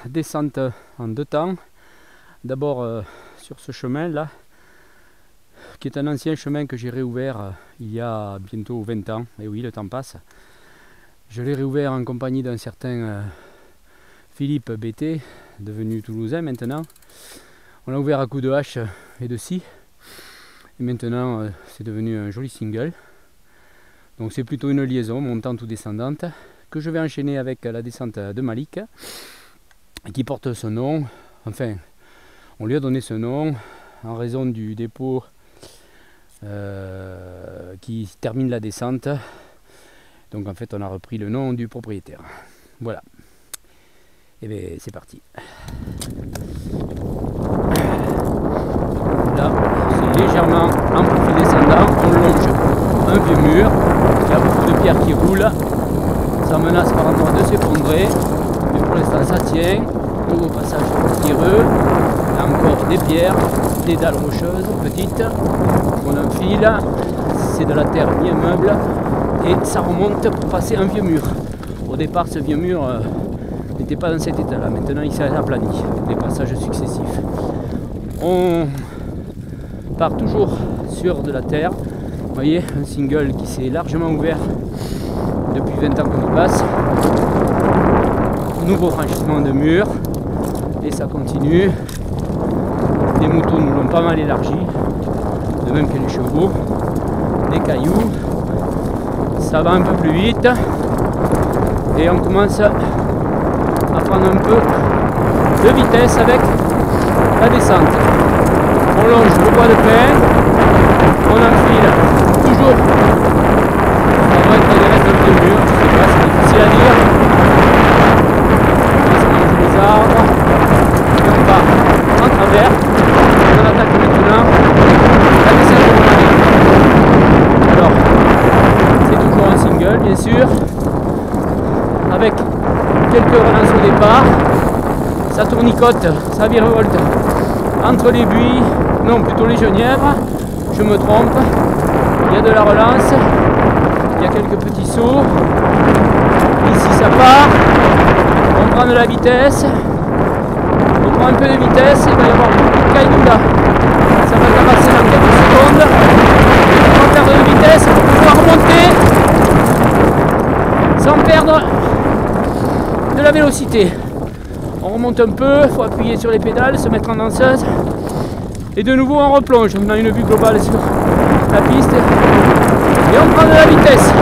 Descente en deux temps. D'abord sur ce chemin là, qui est un ancien chemin que j'ai réouvert il y a bientôt 20 ans. Et oui, le temps passe. Je l'ai réouvert en compagnie d'un certain Philippe Bété, devenu toulousain maintenant. On l'a ouvert à coups de hache et de scie. Et maintenant c'est devenu un joli single. Donc c'est plutôt une liaison montante ou descendante que je vais enchaîner avec la descente de Malik, qui porte ce nom. Enfin, on lui a donné ce nom en raison du dépôt qui termine la descente. Donc en fait on a repris le nom du propriétaire. Voilà. Et bien c'est parti. Là c'est légèrement en profil descendant, on longe un vieux mur, il y a beaucoup de pierres qui roulent, ça menace par endroits de s'effondrer, mais pour l'instant ça tient. Nouveau passage pierreux, encore des pierres, des dalles rocheuses petites, on enfile, c'est de la terre bien meuble et ça remonte pour passer un vieux mur. Au départ ce vieux mur n'était pas dans cet état là, maintenant il s'est aplani, des passages successifs. On part toujours sur de la terre, vous voyez un single qui s'est largement ouvert depuis 20 ans qu'on y passe. Nouveau franchissement de mur. Et ça continue. Les moutons nous l'ont pas mal élargi, de même que les chevaux. Des cailloux, ça va un peu plus vite et on commence à prendre un peu de vitesse avec la descente. On longe le bois de pin, on enfile toujours. Ça va être des restes de mur, je sais pas, c'est difficile à dire. On longe les arbres. On va en travers, on attaque maintenant la descente de Malik. Alors, c'est toujours un single bien sûr, avec quelques relances au départ, ça tournicote, ça virevolte entre les buis, non plutôt les genièvres, je me trompe, il y a de la relance, il y a quelques petits sauts, ici ça part, on prend de la vitesse. On prend un peu de vitesse, il va y avoir beaucoup de cailloux là. Ça va tabasser dans quelques secondes. On va perdre de vitesse pour pouvoir remonter sans perdre de la vélocité. On remonte un peu, il faut appuyer sur les pédales, se mettre en danseuse. Et de nouveau on replonge, on a une vue globale sur la piste. Et on prend de la vitesse.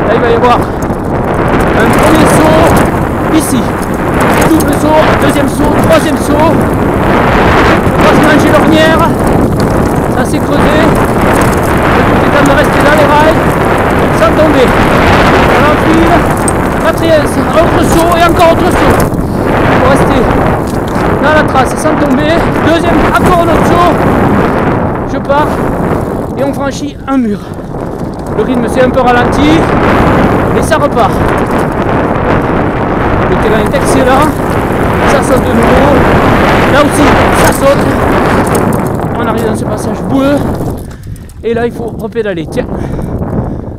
Là il va y avoir un premier saut ici. Double saut, deuxième saut, troisième saut. On va se manger l'ornière. Ça s'est creusé. Le but étant de rester dans les rails sans tomber. On enfile. Quatrième, autre saut et encore autre saut. Il faut rester dans la trace sans tomber. Deuxième, encore un autre saut. Je pars et on franchit un mur. Le rythme s'est un peu ralenti et ça repart. Le terrain est excellent, ça saute de nouveau, là aussi ça saute, on arrive dans ce passage boueux, et là il faut repédaler, tiens,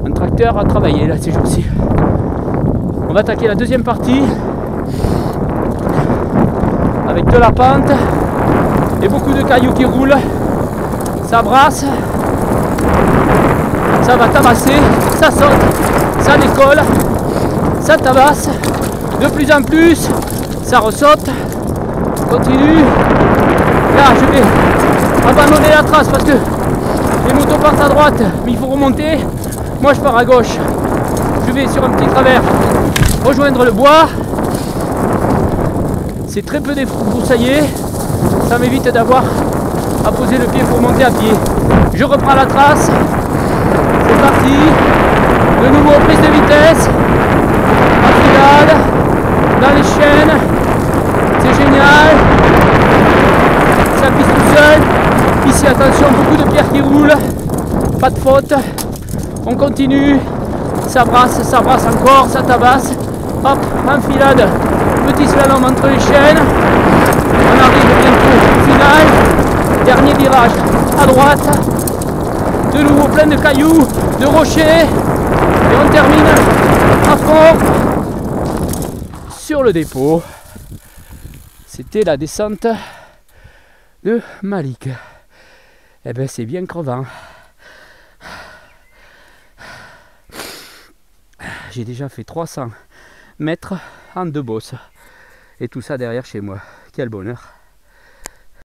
un tracteur à travailler là ces jours-ci. On va attaquer la deuxième partie, avec de la pente, et beaucoup de cailloux qui roulent, ça brasse, ça va tabasser, ça saute, ça décolle, ça tabasse. De plus en plus, ça ressaute, continue. Là, je vais abandonner la trace parce que les motos partent à droite, mais il faut remonter. Moi, je pars à gauche. Je vais sur un petit travers rejoindre le bois. C'est très peu débroussaillé. Ça m'évite d'avoir à poser le pied pour monter à pied. Je reprends la trace. C'est parti. De nouveau, prise de vitesse. Enfilade. Dans les chaînes, c'est génial, ça pisse tout seul. Ici attention, beaucoup de pierres qui roulent, pas de faute, on continue, ça brasse encore, ça tabasse, hop, enfilade, petit slalom entre les chaînes, on arrive bientôt au final, dernier virage à droite, de nouveau plein de cailloux, de rochers, et on termine à fond sur le dépôt. C'était la descente de Malik. Eh ben c'est bien crevant. J'ai déjà fait 300 mètres en 2 bosses. Et tout ça derrière chez moi. Quel bonheur.